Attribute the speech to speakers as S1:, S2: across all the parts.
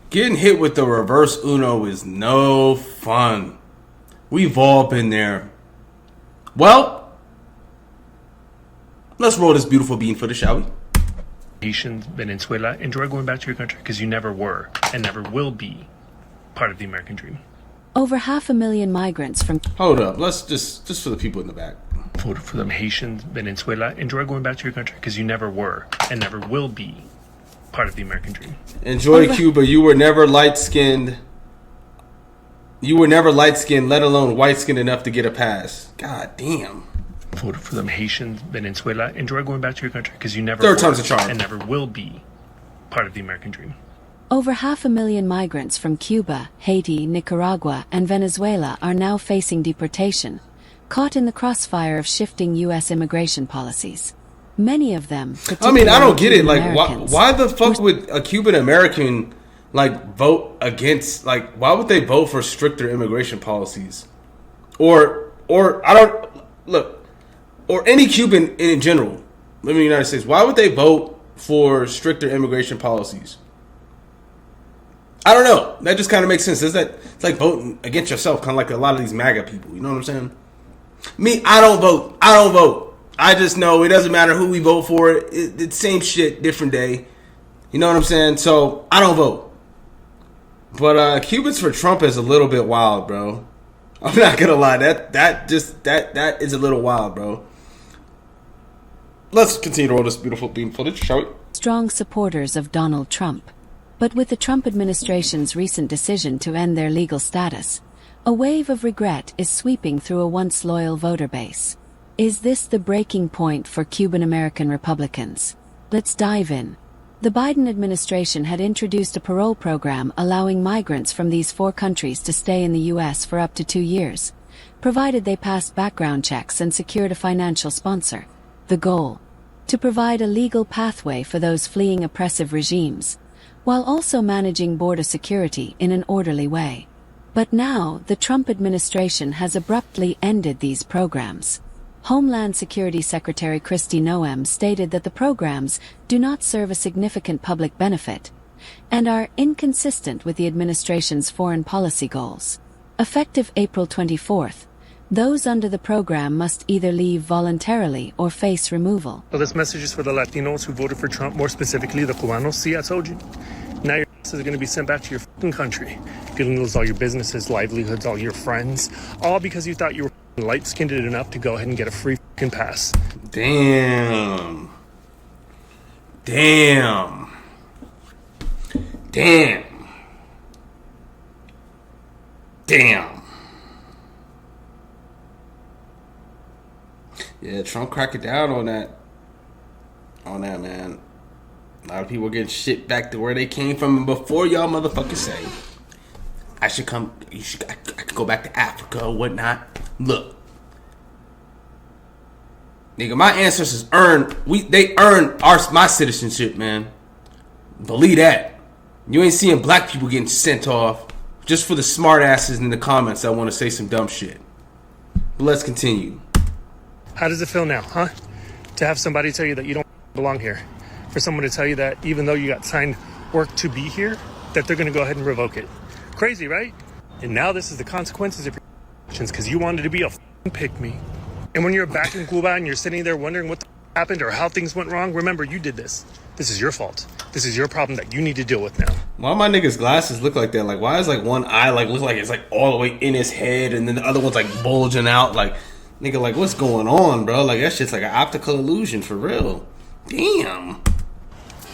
S1: Getting hit with the reverse Uno is no fun. We've all been there. Well, let's roll this beautiful bean footage, shall we?
S2: Haitians, Venezuela, enjoy going back to your country because you never were and never will be part of the American dream.
S3: Over 500,000 migrants from...
S1: Hold up. Let's just for the people in the back.
S2: Voted for them. Haitians, Venezuela, enjoy going back to your country because you never were and never will be part of the American dream.
S1: Enjoy Cuba. You were never light-skinned. You were never light-skinned, let alone white-skinned enough to get a pass. God damn.
S2: Voted for them. Haitians, Venezuela, enjoy going back to your country because you never
S1: Third
S2: were
S1: time's a charm.
S2: and never will be part of the American dream.
S3: Over 500,000 migrants from Cuba, Haiti, Nicaragua, and Venezuela are now facing deportation, caught in the crossfire of shifting U.S. immigration policies. Many of them,
S1: I mean, I don't get it. Like,
S3: Cuban-Americans,
S1: why the fuck would a Cuban-American, like, vote against, like, why would they vote for stricter immigration policies? Or I don't, look, or any Cuban in general, living in the United States, why would they vote for stricter immigration policies? I don't know. That just kind of makes sense. It's like voting against yourself, kind of like a lot of these MAGA people. You know what I'm saying? Me, I don't vote. I just know it doesn't matter who we vote for. It's same shit, different day. You know what I'm saying? So I don't vote. But Cubans for Trump is a little bit wild, bro. I'm not gonna lie. That is a little wild, bro. Let's continue to roll this beautiful beam footage, shall we?
S3: Strong supporters of Donald Trump. But with the Trump administration's recent decision to end their legal status, a wave of regret is sweeping through a once loyal voter base. Is this the breaking point for Cuban-American Republicans? Let's dive in. The Biden administration had introduced a parole program allowing migrants from these 4 countries to stay in the U.S. for up to 2 years, provided they passed background checks and secured a financial sponsor. The goal? To provide a legal pathway for those fleeing oppressive regimes, while also managing border security in an orderly way. But now, the Trump administration has abruptly ended these programs. Homeland Security Secretary Kristi Noem stated that the programs do not serve a significant public benefit and are inconsistent with the administration's foreign policy goals. Effective April 24th, those under the program must either leave voluntarily or face removal.
S2: So this message is for the Latinos who voted for Trump, more specifically the Cubanos. See, I told you. Now your asses are going to be sent back to your fucking country. You're going to lose all your businesses, livelihoods, all your friends, all because you thought you were light-skinned enough to go ahead and get a free fucking pass.
S1: Damn. Yeah, Trump cracked it down on that. Man. A lot of people are getting shit back to where they came from. And before y'all motherfuckers say, I could go back to Africa or whatnot. Look. Nigga, my ancestors earned my citizenship, man. Believe that. You ain't seeing black people getting sent off just for the smart asses in the comments that want to say some dumb shit. But let's continue.
S2: How does it feel now, huh? To have somebody tell you that you don't belong here. For someone to tell you that even though you got signed work to be here, that they're going to go ahead and revoke it. Crazy, right? And now this is the consequences of your actions because you wanted to be a f***ing pick-me. And when you're back in Cuba and you're sitting there wondering what the happened or how things went wrong, remember, you did this. This is your fault. This is your problem that you need to deal with now.
S1: Why my niggas' glasses look like that? Like, why is like one eye like look like it's like all the way in his head and then the other one's like bulging out? Like, nigga, like what's going on, bro? Like that shit's like an optical illusion for real. Damn.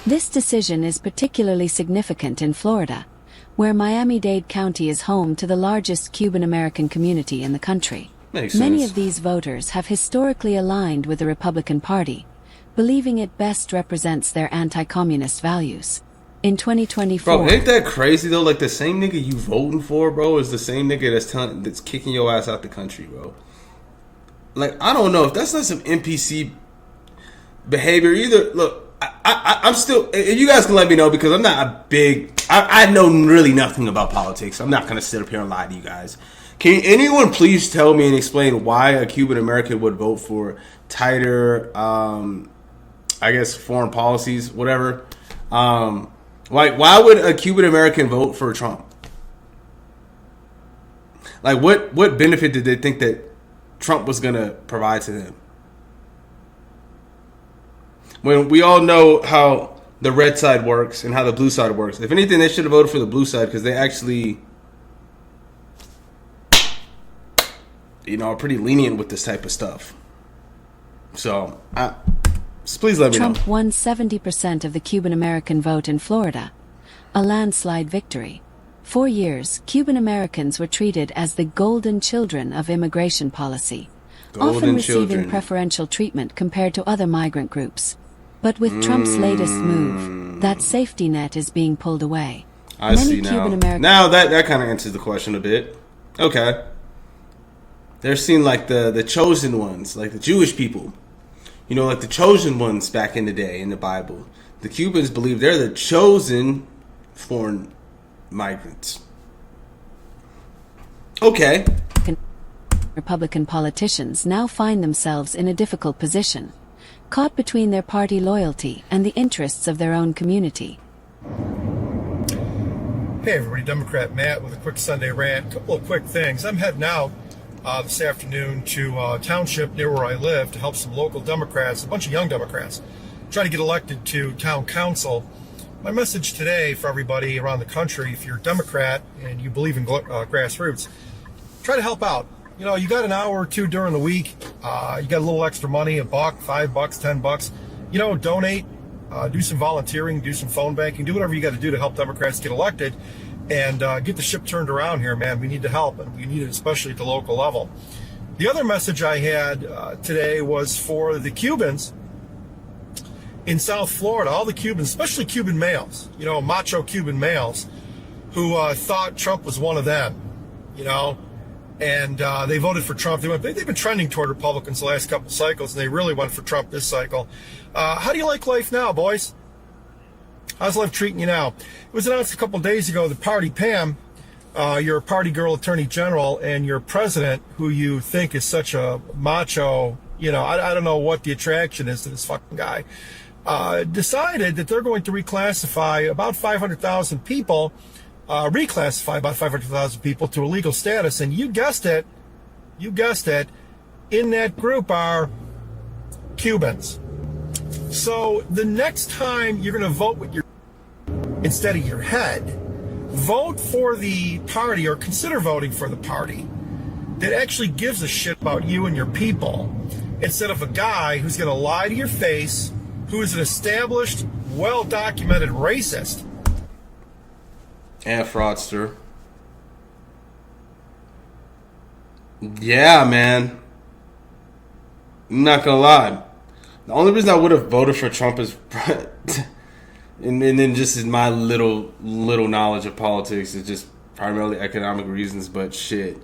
S3: This decision is particularly significant in Florida, where Miami-Dade County is home to the largest Cuban-American community in the country. Many of these voters have historically aligned with the Republican Party, believing it best represents their anti-communist values. In 2024...
S1: Bro, ain't that crazy, though? Like, the same nigga you voting for, bro, is the same nigga that's kicking your ass out the country, bro. Like, I don't know. If that's not some NPC behavior either, look, I'm still... If you guys can let me know, because I'm not a big... I know really nothing about politics. I'm not going to sit up here and lie to you guys. Can anyone please tell me and explain why a Cuban American would vote for tighter, I guess, foreign policies, whatever? Like, why would a Cuban American vote for Trump? Like, what benefit did they think that Trump was going to provide to them? When we all know how the red side works and how the blue side works. If anything, they should have voted for the blue side because they actually, are pretty lenient with this type of stuff. So, please let me know.
S3: Trump won 70% of the Cuban-American vote in Florida, a landslide victory. For years, Cuban Americans were treated as the golden children of immigration policy, often receiving preferential treatment compared to other migrant groups. But with Trump's latest move, that safety net is being pulled away.
S1: I see now. Now that kind of answers the question a bit. Okay. They're seen like the chosen ones, like the Jewish people. Like the chosen ones back in the day in the Bible. The Cubans believe they're the chosen foreign migrants. Okay.
S3: Republican politicians now find themselves in a difficult position, caught between their party loyalty and the interests of their own community.
S4: Hey everybody, Democrat Matt with a quick Sunday rant. A couple of quick things. I'm heading out this afternoon to a township near where I live to help some local Democrats, a bunch of young Democrats, try to get elected to town council. My message today for everybody around the country, if you're a Democrat and you believe in grassroots, try to help out. You got an hour or two during the week. You got a little extra money, $1, $5, $10. Donate, do some volunteering, do some phone banking, do whatever you got to do to help Democrats get elected and get the ship turned around here, man. We need to help, and we need it especially at the local level. The other message I had today was for the Cubans in South Florida, all the Cubans, especially Cuban males, macho Cuban males, who thought Trump was one of them, and they voted for Trump. They've been trending toward Republicans the last couple cycles, and they really went for Trump this cycle. How do you like life now, boys? How's life treating you now? It was announced a couple days ago that Party Pam, your party girl attorney general, and your president, who you think is such a macho, I don't know what the attraction is to this fucking guy, decided that they're going to reclassify about 500,000 people, to a legal status. And you guessed it, in that group are Cubans. So the next time you're going to vote with instead of your head, vote for the party, or consider voting for the party that actually gives a shit about you and your people, instead of a guy who's going to lie to your face, who is an established, well-documented racist.
S1: And fraudster. Yeah, man. I'm not gonna lie. The only reason I would have voted for Trump is, and then just in my little knowledge of politics, is just primarily economic reasons. But shit,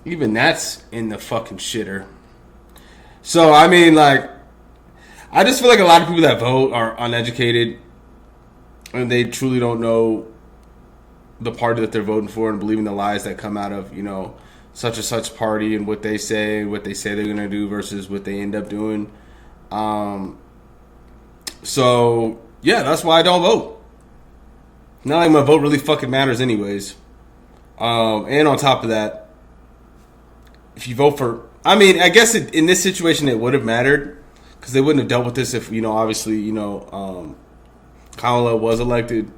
S1: even that's in the fucking shitter. So I mean, I just feel like a lot of people that vote are uneducated, and they truly don't know the party that they're voting for, and believing the lies that come out of such and such party and what they say they're gonna do versus what they end up doing. So yeah, that's why I don't vote. Not like my vote really fucking matters anyways. And on top of that, if you vote for, I guess in this situation it would have mattered, because they wouldn't have dealt with this if obviously Kamala was elected.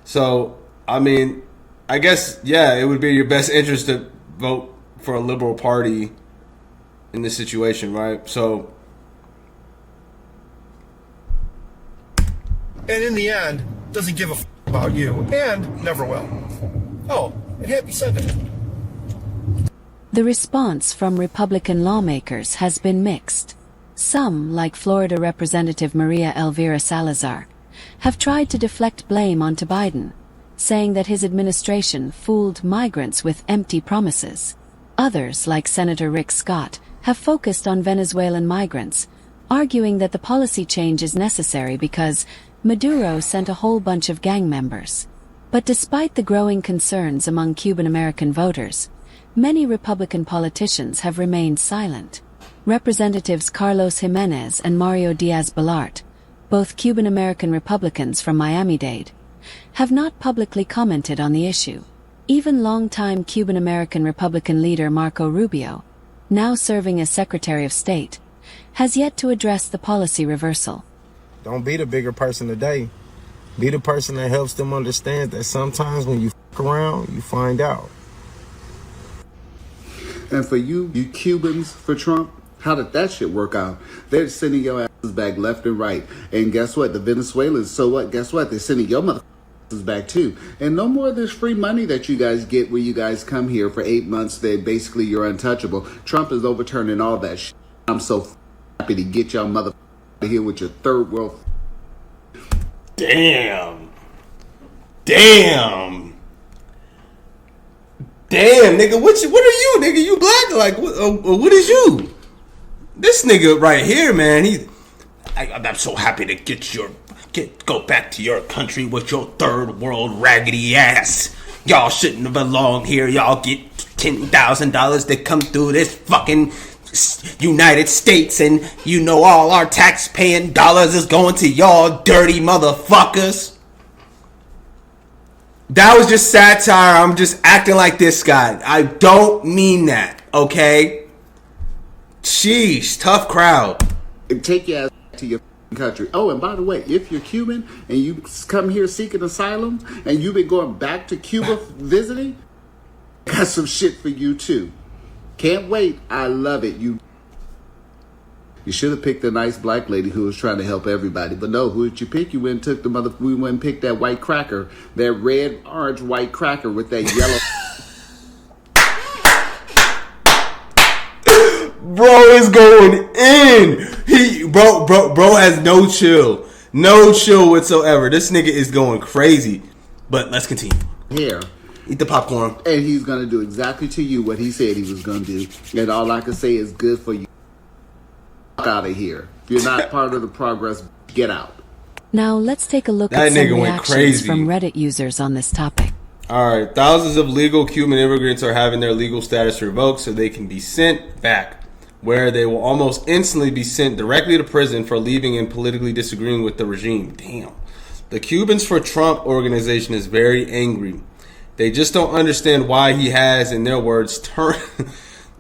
S1: So I guess, yeah, it would be in your best interest to vote for a liberal party in this situation, right? So,
S4: and in the end, doesn't give a about you, and never will. Oh, and happy Sunday.
S3: The response from Republican lawmakers has been mixed. Some, like Florida Representative Maria Elvira Salazar, have tried to deflect blame onto Biden, saying that his administration fooled migrants with empty promises. Others, like Senator Rick Scott, have focused on Venezuelan migrants, arguing that the policy change is necessary because Maduro sent a whole bunch of gang members. But despite the growing concerns among Cuban-American voters, many Republican politicians have remained silent. Representatives Carlos Jimenez and Mario Diaz-Balart, both Cuban-American Republicans from Miami-Dade, have not publicly commented on the issue. Even longtime Cuban-American Republican leader Marco Rubio, now serving as Secretary of State, has yet to address the policy reversal.
S5: Don't be the bigger person today. Be the person that helps them understand that sometimes when you fuck around, you find out.
S6: And for you Cubans for Trump, how did that shit work out? They're sending your asses back left and right. And guess what? The Venezuelans, so what? Guess what? They're sending your motherfuckers back too. And no more of this free money that you guys get where you guys come here for 8 months. They basically, you're untouchable. Trump is overturning all that shit. I'm so happy to get y'all motherfuckers out of here with your third world.
S1: Damn, nigga, what are you, nigga? You black? Like, what is you? This nigga right here, man. I'm so happy to go back to your country with your third world raggedy ass. Y'all shouldn't have belonged here. Y'all get $10,000 to come through this fucking United States, and you know all our tax-paying dollars is going to y'all dirty motherfuckers. That was just satire. I'm just acting like this guy. I don't mean that, okay? Sheesh, tough crowd.
S6: Take your ass to your country. Oh, and by the way, if you're Cuban and you come here seeking asylum and you've been going back to Cuba visiting, got some shit for you too. Can't wait. I love it. You should have picked a nice black lady who was trying to help everybody. But no, who did you pick? You went and we went and picked that white cracker. That red, orange, white cracker with that yellow.
S1: Bro is going in. Bro has no chill. No chill whatsoever. This nigga is going crazy. But let's continue.
S6: Here.
S1: Eat the popcorn.
S6: And he's going to do exactly to you what he said he was going to do. And all I can say is good for you. Out of here. If you're not part of the progress, get out.
S3: Now let's take a look at some reactions from Reddit users on this topic.
S1: Alright, thousands of legal Cuban immigrants are having their legal status revoked so they can be sent back, where they will almost instantly be sent directly to prison for leaving and politically disagreeing with the regime. Damn. The Cubans for Trump organization is very angry. They just don't understand why he has, in their words, turned...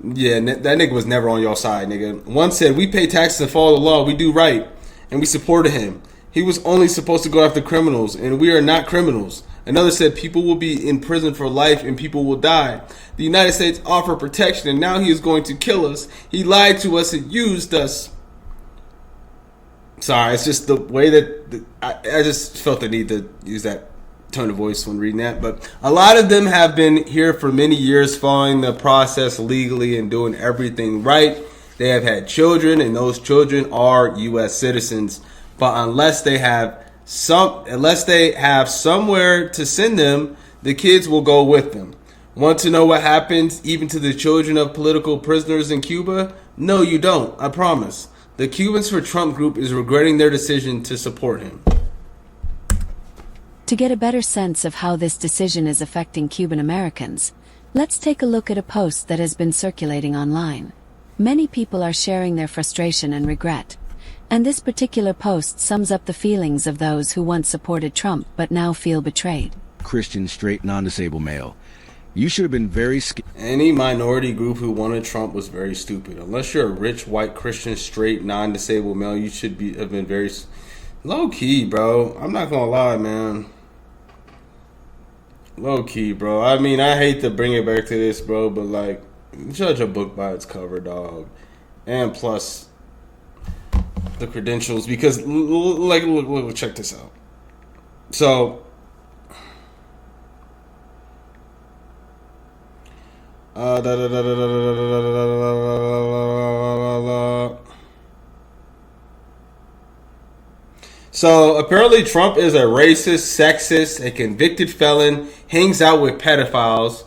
S1: Yeah, that nigga was never on your side, nigga. One said, we pay taxes and follow the law. We do right. And we supported him. He was only supposed to go after criminals, and we are not criminals. Another said, people will be in prison for life and people will die. The United States offered protection, and now he is going to kill us. He lied to us and used us. Sorry, it's just the way that... I just felt the need to use that tone of voice when reading that, but a lot of them have been here for many years, following the process legally and doing everything right. They have had children, and those children are U.S. citizens. But unless they have somewhere to send them, the kids will go with them. Want to know what happens even to the children of political prisoners in Cuba? No, you don't. I promise. The Cubans for Trump group is regretting their decision to support him.
S3: To get a better sense of how this decision is affecting Cuban Americans, let's take a look at a post that has been circulating online. Many people are sharing their frustration and regret, and this particular post sums up the feelings of those who once supported Trump but now feel betrayed.
S7: Christian, straight, non-disabled male. You should have been very
S1: Any minority group who wanted Trump was very stupid. Unless you're a rich, white, Christian, straight, non-disabled male, you should have been very low-key, bro. I'm not gonna lie, man. Low key, bro. I mean, I hate to bring it back to this, bro, but like, judge a book by its cover, dog. And plus, the credentials, because look, check this out. So, So apparently Trump is a racist, sexist, a convicted felon, hangs out with pedophiles,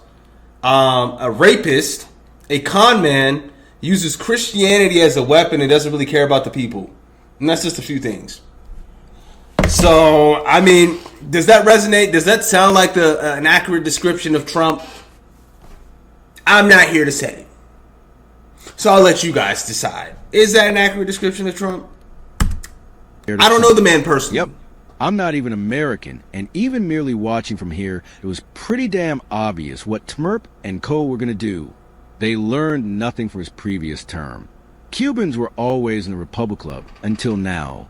S1: a rapist, a con man, uses Christianity as a weapon and doesn't really care about the people. And that's just a few things. So, I mean, does that resonate? Does that sound like an accurate description of Trump? I'm not here to say. So I'll let you guys decide. Is that an accurate description of Trump? I don't know the man personally.
S7: Yep. I'm not even American, and even merely watching from here, it was pretty damn obvious what Tmerp and co. were going to do. They learned nothing from his previous term. Cubans were always in the Republic Club, until now.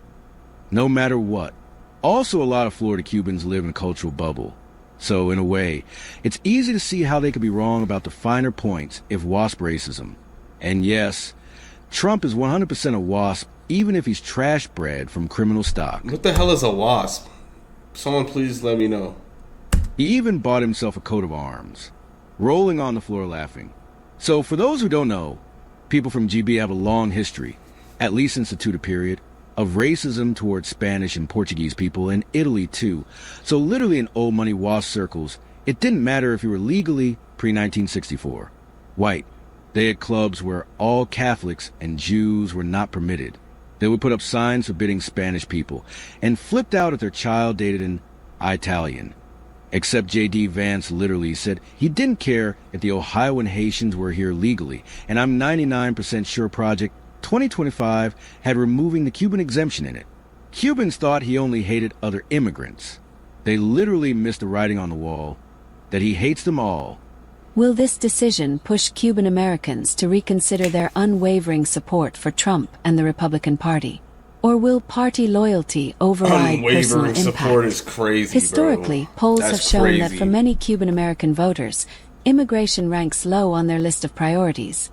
S7: No matter what. Also, a lot of Florida Cubans live in a cultural bubble. So, in a way, it's easy to see how they could be wrong about the finer points if WASP racism. And yes, Trump is 100% a WASP, even if he's trash bred from criminal stock.
S1: What the hell is a wasp? Someone please let me know.
S7: He even bought himself a coat of arms, rolling on the floor laughing. So, for those who don't know, people from GB have a long history, at least since the Tudor period, of racism towards Spanish and Portuguese people, and Italy too. So literally in old money WASP circles, it didn't matter if you were legally pre-1964 white. They had clubs where all Catholics and Jews were not permitted. They would put up signs forbidding Spanish people, and flipped out if their child dated an Italian. Except J.D. Vance literally said he didn't care if the Ohioan Haitians were here legally, and I'm 99% sure Project 2025 had removing the Cuban exemption in it. Cubans thought he only hated other immigrants. They literally missed the writing on the wall that he hates them all.
S3: Will this decision push Cuban Americans to reconsider their unwavering support for Trump and the Republican Party? Or will party loyalty override personal
S1: Unwavering
S3: impact?
S1: support is crazy,
S3: Historically,
S1: bro.
S3: polls
S1: That's
S3: have shown
S1: crazy.
S3: that for many Cuban American voters, immigration ranks low on their list of priorities,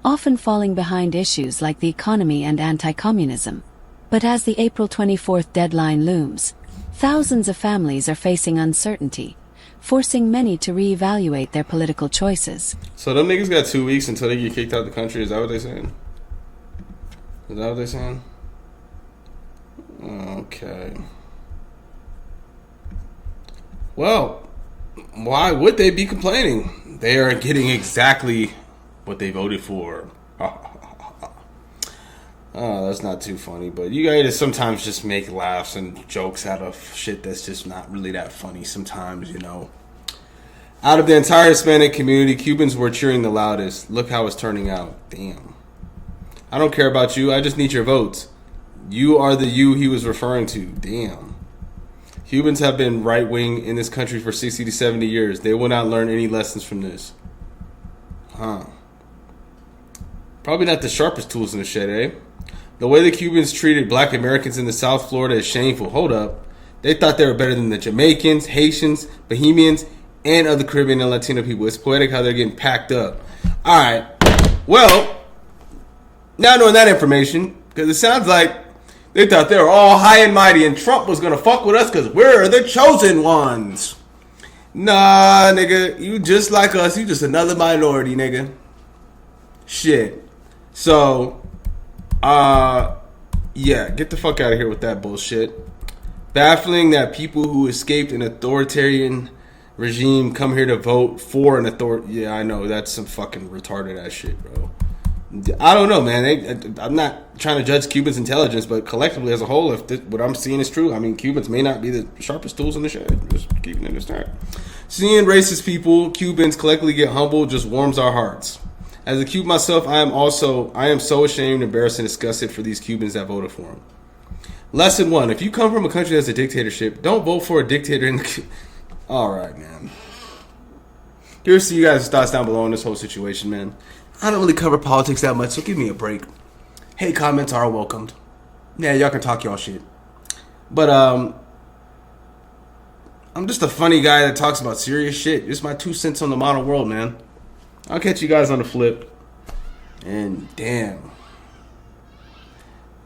S3: often falling behind issues like the economy and anti-communism. But as the April 24th deadline looms, thousands of families are facing uncertainty, forcing many to reevaluate their political choices.
S1: So them niggas got 2 weeks until they get kicked out of the country. Is that what they saying? Is that what they saying? Okay. Well, why would they be complaining? They are getting exactly what they voted for. Oh, that's not too funny, but you guys sometimes just make laughs and jokes out of shit that's just not really that funny sometimes, you know. Out of the entire Hispanic community, Cubans were cheering the loudest. Look how it's turning out. Damn. I don't care about you. I just need your votes. You are the you he was referring to. Damn. Cubans have been right-wing in this country for 60 to 70 years. They will not learn any lessons from this. Huh. Probably not the sharpest tools in the shed, eh? The way the Cubans treated black Americans in the South Florida is shameful. Hold up. They thought they were better than the Jamaicans, Haitians, Bohemians, and other Caribbean and Latino people. It's poetic how they're getting packed up. Alright. Well, now knowing that information, because it sounds like they thought they were all high and mighty and Trump was going to fuck with us because we're the chosen ones. Nah, nigga. You just like us. You just another minority, nigga. Shit. So, yeah, get the fuck out of here with that bullshit. Baffling that people who escaped an authoritarian regime come here to vote for an authority. Yeah, I know. That's some fucking retarded ass shit, bro. I don't know, man. I'm not trying to judge Cubans' intelligence, but collectively as a whole, if what I'm seeing is true, I mean, Cubans may not be the sharpest tools in the shed. Just keeping it in start. Seeing racist people, Cubans collectively get humbled, just warms our hearts. As a Cuban myself, I am so ashamed, embarrassed, and disgusted for these Cubans that voted for him. Lesson 1: if you come from a country that's a dictatorship, don't vote for a dictator in the. All right, man. Curious to you guys' thoughts down below on this whole situation, man. I don't really cover politics that much, so give me a break. Hey, comments are welcomed. Yeah, y'all can talk y'all shit. But, I'm just a funny guy that talks about serious shit. Just my 2 cents on the modern world, man. I'll catch you guys on the flip. And damn.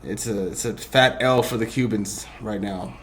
S1: It's a fat L for the Cubans right now.